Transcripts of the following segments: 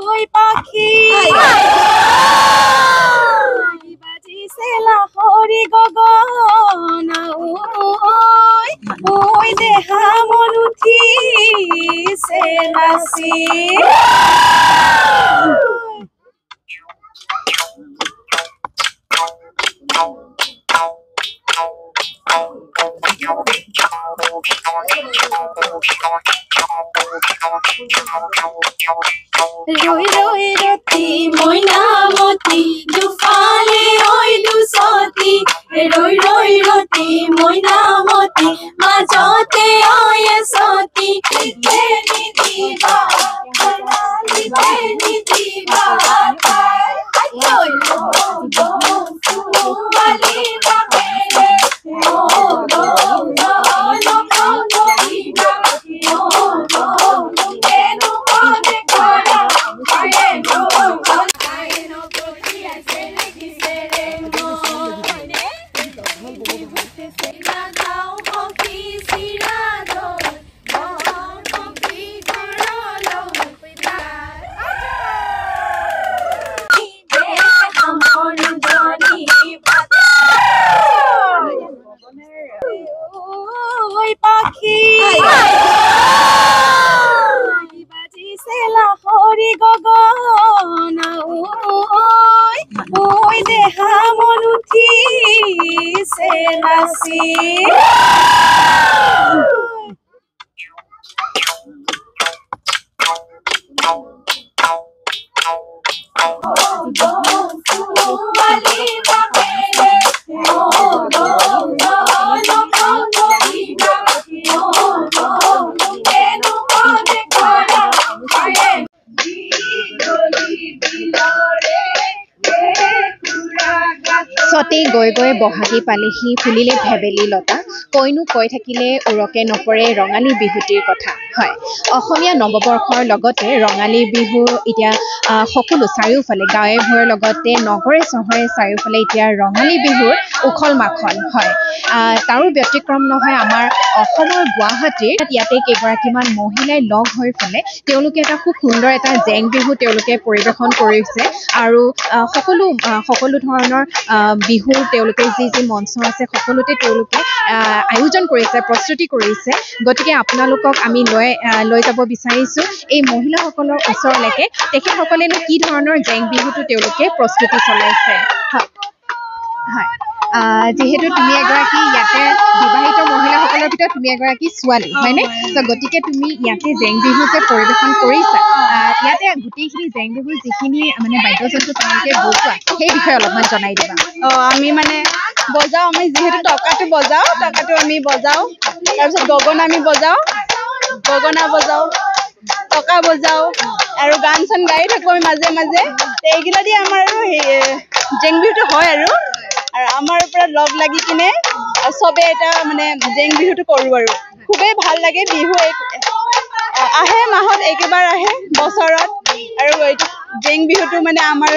ওই পাখি বাজিছে লাহৰি গগন ওই দেহা মন উঠিছে নাচি রই রই রতি মইনামতি দুফালে ওই দুসতি রই রই রতি মইনামতি মাজতে ওই সতি বেনি দিবা বেনি দিবা ওই ওলি বাকেরে ওই পাখি বাজিছে লাহৰি গগন ওই দেহা মন উঠিছে নাচি সতী গৈ গৈ বহাগী পালেহি ফুলিলে ভেবেলি লতা কৈনো কৈ থাকিলে উৰকে নপৰে ৰঙালী বিহুটিৰ কথা হয় অসমীয়া নৱবৰ্ষৰ লগতে ৰঙালী বিহু এতিয়া সকলো চাৰিওফালে গাঁৱে ভূঞে লগতে নগৰে চহৰে চাৰিওফালে এতিয়া ৰঙালী বিহুৰ উখল মাখল হয় তাৰো ব্যতিক্ৰম নহয় আমাৰ অসমৰ গুৱাহাটীৰ ইয়াতে কেইগৰাকীমান মহিলাই লগ হৈ পেলাই তেওঁলোকে এটা খুব সুন্দৰ এটা জেং বিহু তেওঁলোকে পৰিৱেশন কৰিছে আৰু সকলো ধৰণৰ বিহুৰ তেওঁলোকে যি মঞ্চ আছে সকলোতে তেওঁলোকে আয়োজন কৰিছে প্ৰস্তুতি কৰিছে গতিকে আপোনালোকক আমি লৈ যাব বিচাৰিছোঁ এই মহিলাসকলৰ ওচৰলৈকে তেখেতসকলেনো কি ধৰণৰ জেং বিহুটো তেওঁলোকে প্ৰস্তুতি চলাইছে হয় যিহেতু তুমি এগৰাকী ইয়াতে বিবাহিত মহিলাসকলৰ ভিতৰত তুমি এগৰাকী ছোৱালী হয়নে তো গতিকে তুমি ইয়াতে জেং বিহু যে পৰিৱেশন কৰিছা ইয়াতে গোটেইখিনি জেং বিহুৰ যিখিনি মানে বাদ্যযন্ত্ৰ তোমালোকে বজোৱা সেই বিষয়ে অলপমান জনাই দিবা আমি মানে বজাওঁ আমি যিহেতু টকাটো আমি বজাওঁ তাৰপিছত গগনা আমি বজাওঁ টকা বজাওঁ আৰু গান চান গাই থাকোঁ আমি মাজে মাজে এইগিলা দি আমাৰ আৰু জেং বিহুটো হয় আৰু আমাৰ পৰা লগ লাগি কিনে চবে এটা মানে জেং বিহুটো কৰোঁ আৰু খুবেই ভাল লাগে বিহু আহে মাহত একেবাৰ আহে বছৰত আৰু এইটো জেং বিহুটো মানে আমাৰ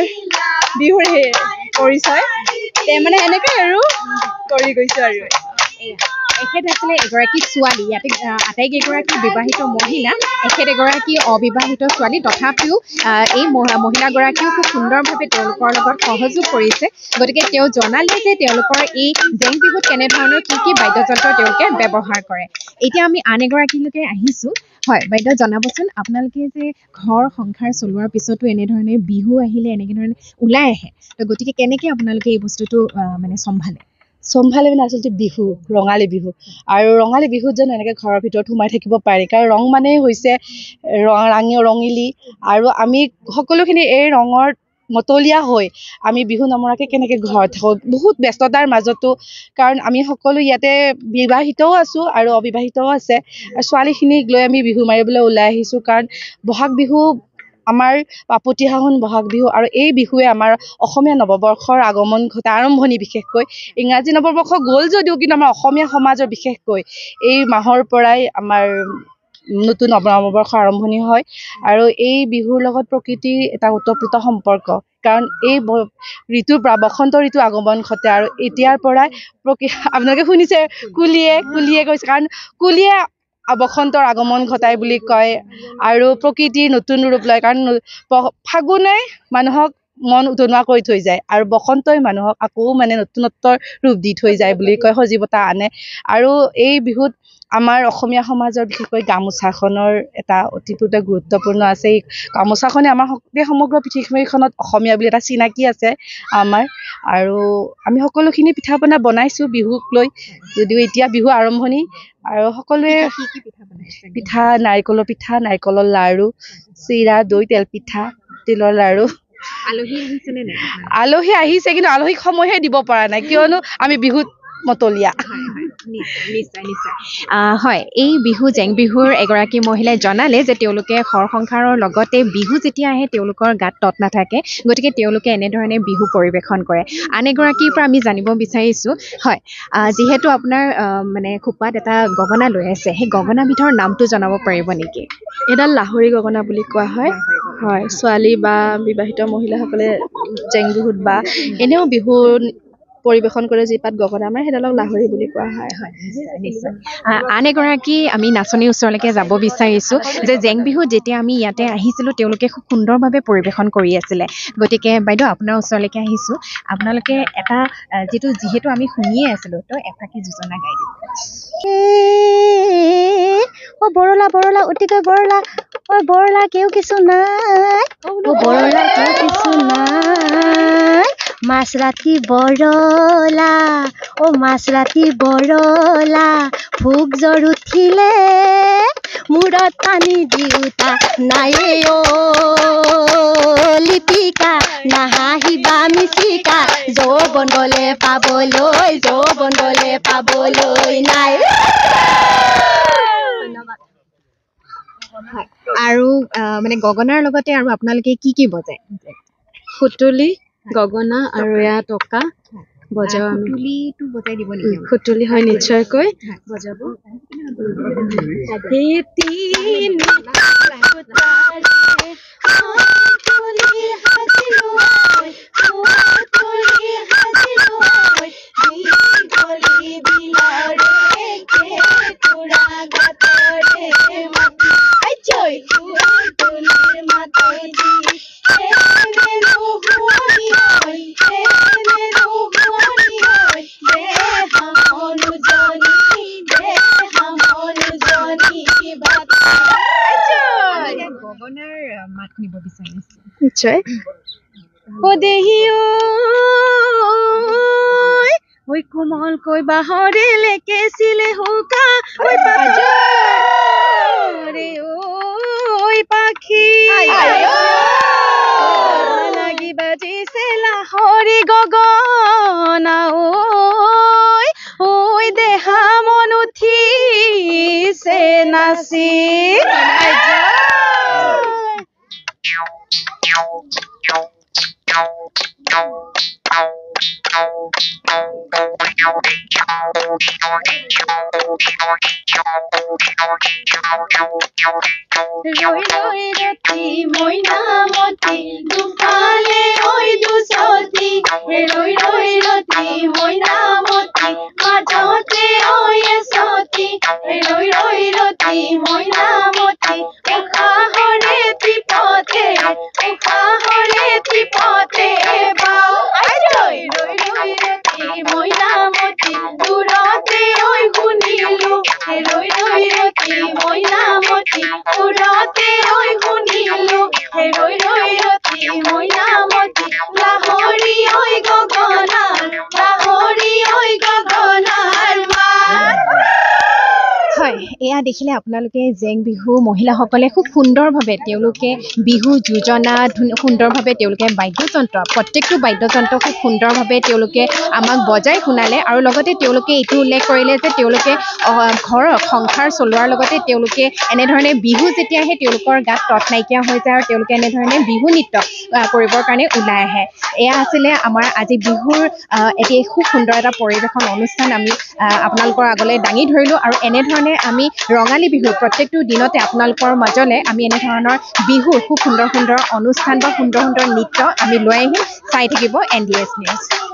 বিহুৰ পৰিচয় মানে এনেকৈ আৰু কৰি গৈছোঁ আৰু এখেত আছিলে এগৰাকী ছোৱালী ইয়াতে আটাইকেইগৰাকী বিবাহিত মহিলা এখেত এগৰাকী অবিবাহিত ছোৱালী তথাপিও এই মহিলাগৰাকীও খুব সুন্দৰভাৱে তেওঁলোকৰ লগত সহযোগ কৰিছে গতিকে তেওঁ জনালে যে তেওঁলোকৰ এই জেং বিহুত কেনেধৰণৰ কি বাদ্যযন্ত্ৰ তেওঁলোকে ব্যৱহাৰ কৰে এতিয়া আমি আন এগৰাকীলৈকে আহিছোঁ হয় বাইদেউ জনাবচোন আপোনালোকে যে ঘৰ সংসাৰ চলোৱাৰ পিছতো এনেধৰণে বিহু আহিলে এনেকৈ ধৰণে ওলাই আহে তো গতিকে কেনেকৈ আপোনালোকে এই বস্তুটো মানে চম্ভালে মানে আচলতে বিহু ৰঙালী বিহু আৰু ৰঙালী বিহুত যেন এনেকৈ ঘৰৰ ভিতৰত সোমাই থাকিব পাৰি কাৰণ ৰং মানেই হৈছে ৰঙিলী আৰু আমি সকলোখিনি এই ৰঙৰ মতলীয়া হৈ আমি বিহু নমৰাকৈ কেনেকৈ ঘৰত থাকোঁ বহুত ব্যস্ততাৰ মাজতো কাৰণ আমি সকলো ইয়াতে বিবাহিতও আছোঁ আৰু অবিবাহিতও আছে আৰু ছোৱালীখিনিক লৈ আমি বিহু মাৰিবলৈ ওলাই আহিছোঁ কাৰণ বহাগ বিহু আমাৰ পাপতিসাহোন বহাগ বিহু আৰু এই বিহুৱে আমাৰ অসমীয়া নৱবৰ্ষৰ আগমন ঘটা আৰম্ভণি বিশেষকৈ ইংৰাজী নৱবৰ্ষ গ'ল যদিও কিন্তু আমাৰ অসমীয়া সমাজৰ বিশেষকৈ এই মাহৰ পৰাই আমাৰ নতুন নৱবৰ্ষৰ আৰম্ভণি হয় আৰু এই বিহুৰ লগত প্ৰকৃতিৰ এটা ওতঃপ্ৰোত সম্পৰ্ক কাৰণ এই ঋতুৰ পৰা বসন্ত ঋতু আগমন ঘটে আৰু এতিয়াৰ পৰাই আপোনালোকে শুনিছে কুলিয়ে কৈছে কাৰণ কুলিয়ে বসন্তৰ আগমন ঘটায় বুলি কয় আৰু প্ৰকৃতিৰ নতুন ৰূপ লয় কাৰণ ফাগুনে মানুহক মন উতনুৱা কৰি থৈ যায় আৰু বসন্তই মানুহক আকৌ মানে নতুনত্বৰ ৰূপ দি থৈ যায় বুলি কয় সজীৱতা আনে আৰু এই বিহুত আমাৰ অসমীয়া সমাজৰ বিশেষকৈ গামোচাখনৰ এটা অতিপ্ৰত গুৰুত্বপূৰ্ণ আছে এই গামোচাখনে আমাৰ সমগ্ৰ পৃথিৱীখনত অসমীয়া বুলি এটা চিনাকি আছে আমাৰ আৰু আমি সকলোখিনি পিঠা পনা বনাইছোঁ বিহুক লৈ যদিও এতিয়া বিহু আৰম্ভণি আৰু সকলোৱে পিঠা নাৰিকলৰ পিঠা নাৰিকলৰ লাড়ু চিৰা দৈ তেল পিঠা তিলৰ লাড়ু আলহী আহিছে কিন্তু আলহীক সময়হে দিব পৰা নাই কিয়নো আমি বিহুত মতলীয়া হয় এই বিহু জেং বিহুৰ এগৰাকী মহিলাই জনালে যে তেওঁলোকে ঘৰ সংসাৰৰ লগতে বিহু যেতিয়া আহে তেওঁলোকৰ গাত তত নাথাকে গতিকে তেওঁলোকে এনেধৰণে বিহু পৰিৱেশন কৰে আন এগৰাকীৰ পৰা আমি জানিব বিচাৰিছোঁ হয় যিহেতু আপোনাৰ মানে খোপাত এটা গগনা লৈ আছে সেই গগনাবিধৰ নামটো জনাব পাৰিব নেকি এডাল লাহৰি গগনা বুলি কোৱা হয় হয় ছোৱালী বা বিবাহিত মহিলাসকলে জেং বিহুত বা এনেও বিহু পৰিৱেশন কৰে যি পাত গগনা আমাৰ সেইডালক লাহৰি বুলি কোৱা হয় নিশ্চয় আন এগৰাকী আমি নাচনীৰ ওচৰলৈকে যাব বিচাৰিছোঁ যে জেং বিহুত যেতিয়া আমি ইয়াতে আহিছিলোঁ তেওঁলোকে খুব সুন্দৰভাৱে পৰিৱেশন কৰি আছিলে গতিকে বাইদেউ আপোনাৰ ওচৰলৈকে আহিছোঁ আপোনালোকে এটা যিহেতু আমি শুনিয়ে আছিলোঁ তো এফাকি যোজনা গাই দিব ও বৰলা বৰলা অতিকৈ বৰলা ও বৰলা কেউ কিছু নাই ও বৰলা কেউ কিছু নাই মাছ ৰাতি বৰলা ও মাছ ৰাতি বৰলা ভোগ জ্বৰ উঠিলে মূৰত পানী দিওঁতা নায়ে অ লিপিকা নাহাহিবা মিচিকা যৌৱন গলে পাবলৈ নাই আৰু মানে গগনাৰ লগতে আৰু আপোনালোকে কি বজায় সুতুলি গগনা আৰু এয়া টকা বজাওঁ আমি খুটুলিটো বজাই দিব নেকি খুতুলি হয় নিশ্চয়কৈ বজাব নিশ্চয় ঐ কোমলকৈ বাহৰে লেকেছিলে হুকা ঐ ঐ পাখি লাগি বাজিছে লাহৰি গগনা ঐ দেহা মন উঠিছে নাচি ৰৈ ৰৈ ৰতি মইনামতি দুফালে ঐ দুচতি ৰৈ ৰৈ ৰতি মইনামতি মাজতে ঐ এচতি ৰৈ ৰৈ ৰতি মইনামতি উশাহৰে ত্ৰিপতে বাও ৰৈ ৰৈ ৰতি মইনামতি দূৰতে ঐ শুনিলো ৰৈ ৰৈ ৰতি মইনামতি দূৰতে ঐ শুনিলো ৰৈ ৰৈ ৰতি মইনামতি লাহৰি ঐ গগনাৰ মাত হয় এয়া দেখিলে আপোনালোকে জেং বিহু মহিলাসকলে খুব সুন্দৰভাৱে তেওঁলোকে বিহু যোজনা সুন্দৰভাৱে তেওঁলোকে বাদ্যযন্ত্ৰ প্ৰত্যেকটো বাদ্যযন্ত্ৰ খুব সুন্দৰভাৱে তেওঁলোকে আমাক বজাই শুনালে আৰু লগতে তেওঁলোকে এইটো উল্লেখ কৰিলে যে তেওঁলোকে ঘৰৰ সংসাৰ চলোৱাৰ লগতে তেওঁলোকে এনেধৰণে বিহু যেতিয়া আহে তেওঁলোকৰ গাত তত নাইকিয়া হৈ যায় আৰু তেওঁলোকে এনেধৰণে বিহু নৃত্য কৰিবৰ কাৰণে ওলাই আহে এয়া আছিলে আমাৰ আজি বিহুৰ এটি খুব সুন্দৰ এটা পৰিৱেশন অনুষ্ঠান আমি আপোনালোকৰ আগলৈ দাঙি ধৰিলোঁ আৰু এনেধৰণে আমি ৰঙালী বিহু প্ৰত্যেকটো দিনতে আপোনালোকৰ মাজলৈ আমি এনেধৰণৰ বিহুৰ খুব সুন্দৰ অনুষ্ঠান বা সুন্দৰ নৃত্য আমি লৈ আহিম চাই থাকিব NDS নিউজ